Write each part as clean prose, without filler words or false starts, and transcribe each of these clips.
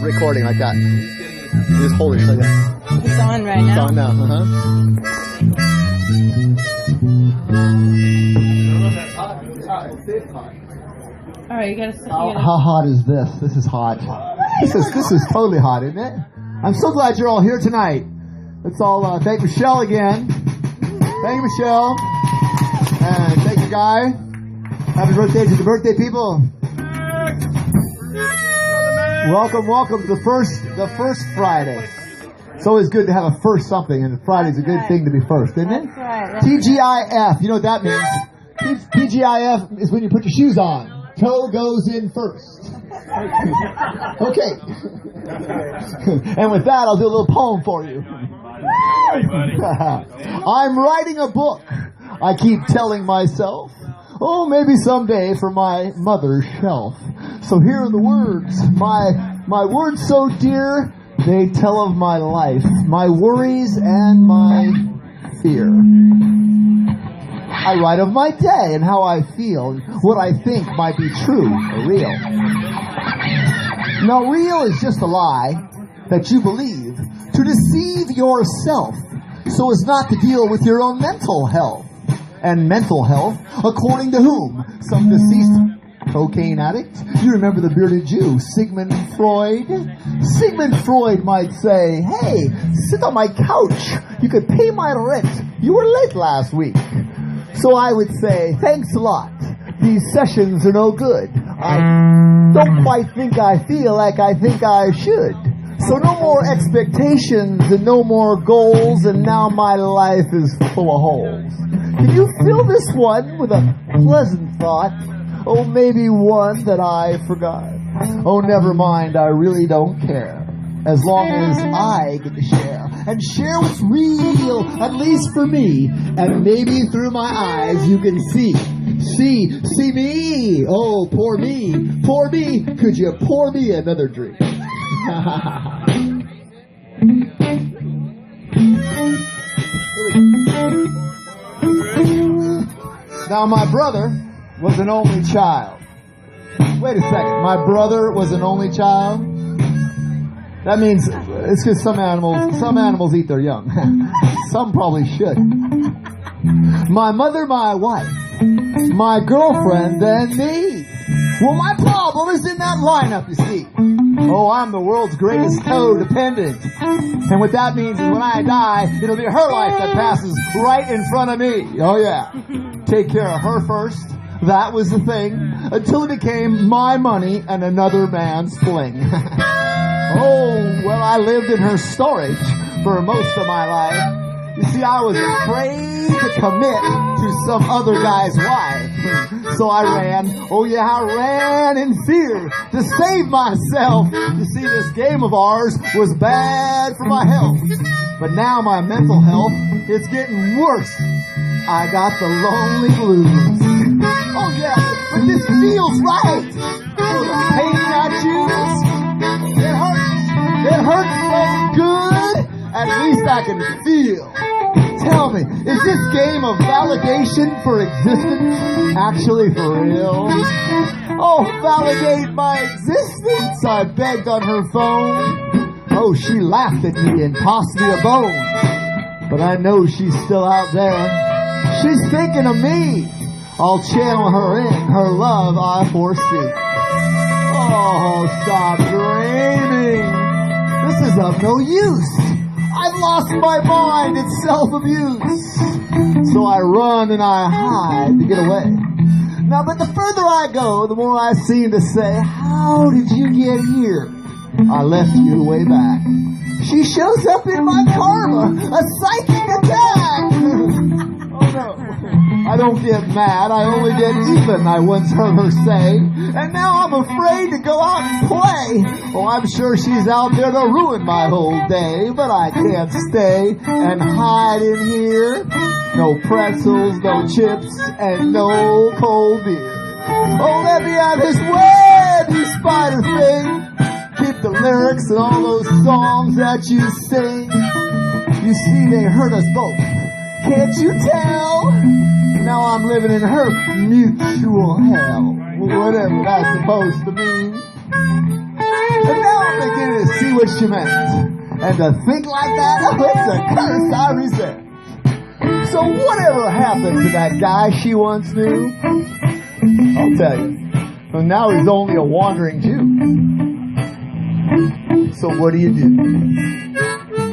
Recording like that. You just hold it like that. It's on right now. It's on now. All right, you gotta. How hot is this? This is hot. This is totally hot, isn't it? I'm so glad you're all here tonight. Let's all thank Michelle again. Thank you, Michelle. And thank you, Guy. Happy birthday to the birthday people. Welcome to the first Friday. It's always good to have a first something, and Friday's a good thing to be first, isn't it? That's right. TGIF, you know what that means? TGIF is when you put your shoes on. Toe goes in first. Okay. And with that, I'll do a little poem for you. I'm writing a book. I keep telling myself, oh, maybe someday for my mother's shelf. So here are the words, my words so dear, they tell of my life, my worries and my fear. I write of my day and how I feel, what I think might be true or real. Now, real is just a lie that you believe to deceive yourself so as not to deal with your own mental health. And mental health, according to whom? Some deceased cocaine addict? You remember the bearded Jew, Sigmund Freud? Sigmund Freud might say, hey, sit on my couch. You could pay my rent. You were late last week. So I would say, thanks a lot. These sessions are no good. I don't quite think I feel like I think I should. So no more expectations and no more goals, and now my life is full of holes. Can you fill this one with a pleasant thought? Oh, maybe one that I forgot. Oh, never mind, I really don't care. As long as I get to share. And share what's real, at least for me. And maybe through my eyes you can see me. Oh, poor me. Poor me. Could you pour me another drink? Now, my brother was an only child. Wait a second. My brother was an only child? That means it's because some animals eat their young. Some probably should. My mother, my wife, my girlfriend, and me. Well, my problem is in that lineup, you see. Oh, I'm the world's greatest codependent. And what that means is when I die, it'll be her life that passes right in front of me. Oh, yeah. Take care of her first. That was the thing. Until it became my money and another man's fling. Oh, well, I lived in her storage for most of my life. You see, I was afraid to commit to some other guy's wife. So I ran. Oh, yeah, I ran in fear to save myself. You see, this game of ours was bad for my health. But now my mental health is getting worse. I got the lonely blues. Oh, yeah, but this feels right. Oh, the pain I choose. It hurts so good. At least I can feel. Tell me, is this game of validation for existence actually for real? Oh, validate my existence, I begged on her phone. Oh, she laughed at me and tossed me a bone. But I know she's still out there. She's thinking of me. I'll channel her in, her love I foresee. Oh, stop dreaming. This is of no use. I've lost my mind. It's self-abuse. So I run and I hide to get away. Now, but the further I go, the more I seem to say, how did you get here? I left you way back. She shows up in my karma, a psychic attack. Oh, no. I don't get mad, I only get even, I once heard her say. And now I'm afraid to go out and play. Oh, I'm sure she's out there to ruin my whole day. But I can't stay and hide in here. No pretzels, no chips, and no cold beer. Oh, let me have this web, you spider thing. Keep the lyrics and all those songs that you sing. You see, they hurt us both. Can't you tell? Now I'm living in her mutual hell. Whatever that's supposed to mean. And now I'm beginning what she meant. And to think like that, it's a curse I resent. So whatever happened to that guy she once knew? I'll tell you. Well, now he's only a wandering Jew. So what do?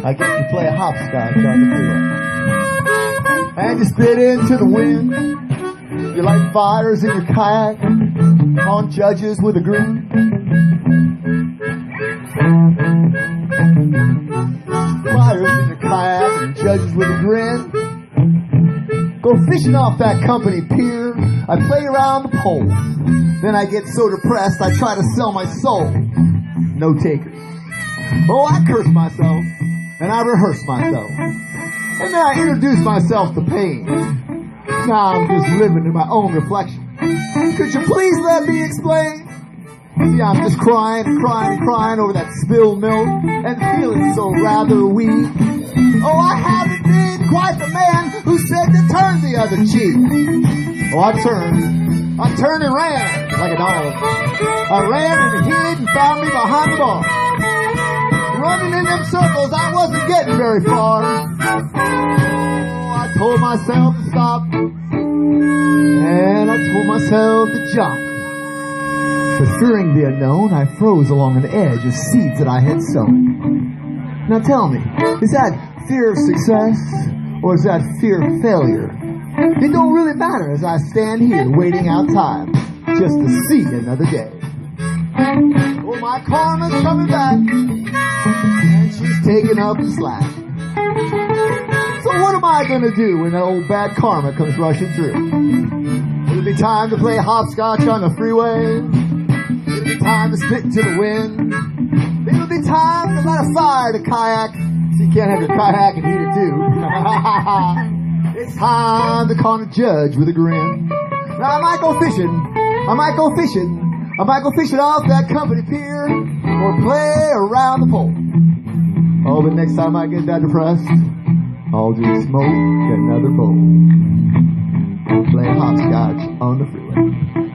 I guess you play hopscotch on the freeway. And you spit into the wind. You light fires in your kayak on judges with a grin. Fires in your kayak and judges with a grin. Go fishing off that company pier. I play around the pole. Then I get so depressed I try to sell my soul. No takers. Oh, I curse myself and I rehearse myself. And then I introduce myself to pain. Now I'm just living in my own reflection. Could you please let me explain? See, I'm just crying and crying and crying over that spilled milk and feeling so rather weak. Oh, I haven't been quite the man who said to turn the other cheek. Oh, I turned and ran like a dog. I ran and hid and found me behind the bar. Running in them circles, I wasn't getting very far. Oh, I told myself to stop. And I told myself to jump. But fearing the unknown, I froze along an edge of seeds that I had sown. Now tell me, is that fear of success or is that fear of failure? It don't really matter as I stand here waiting out time just to see another day. Oh, my karma's coming back and she's taking up the slack. So what am I going to do when that old bad karma comes rushing through? It'll be time to play hopscotch on the freeway. It'll be time to spit into the wind. It'll be time to light a fire to kayak. So you can't have your kayak and eat it too. It's time to con a judge with a grin. Now I might go fishing. I might go fishing off that company pier or play around the pole. Oh, but next time I get that depressed, I'll just smoke another bowl. Play hopscotch on the freeway.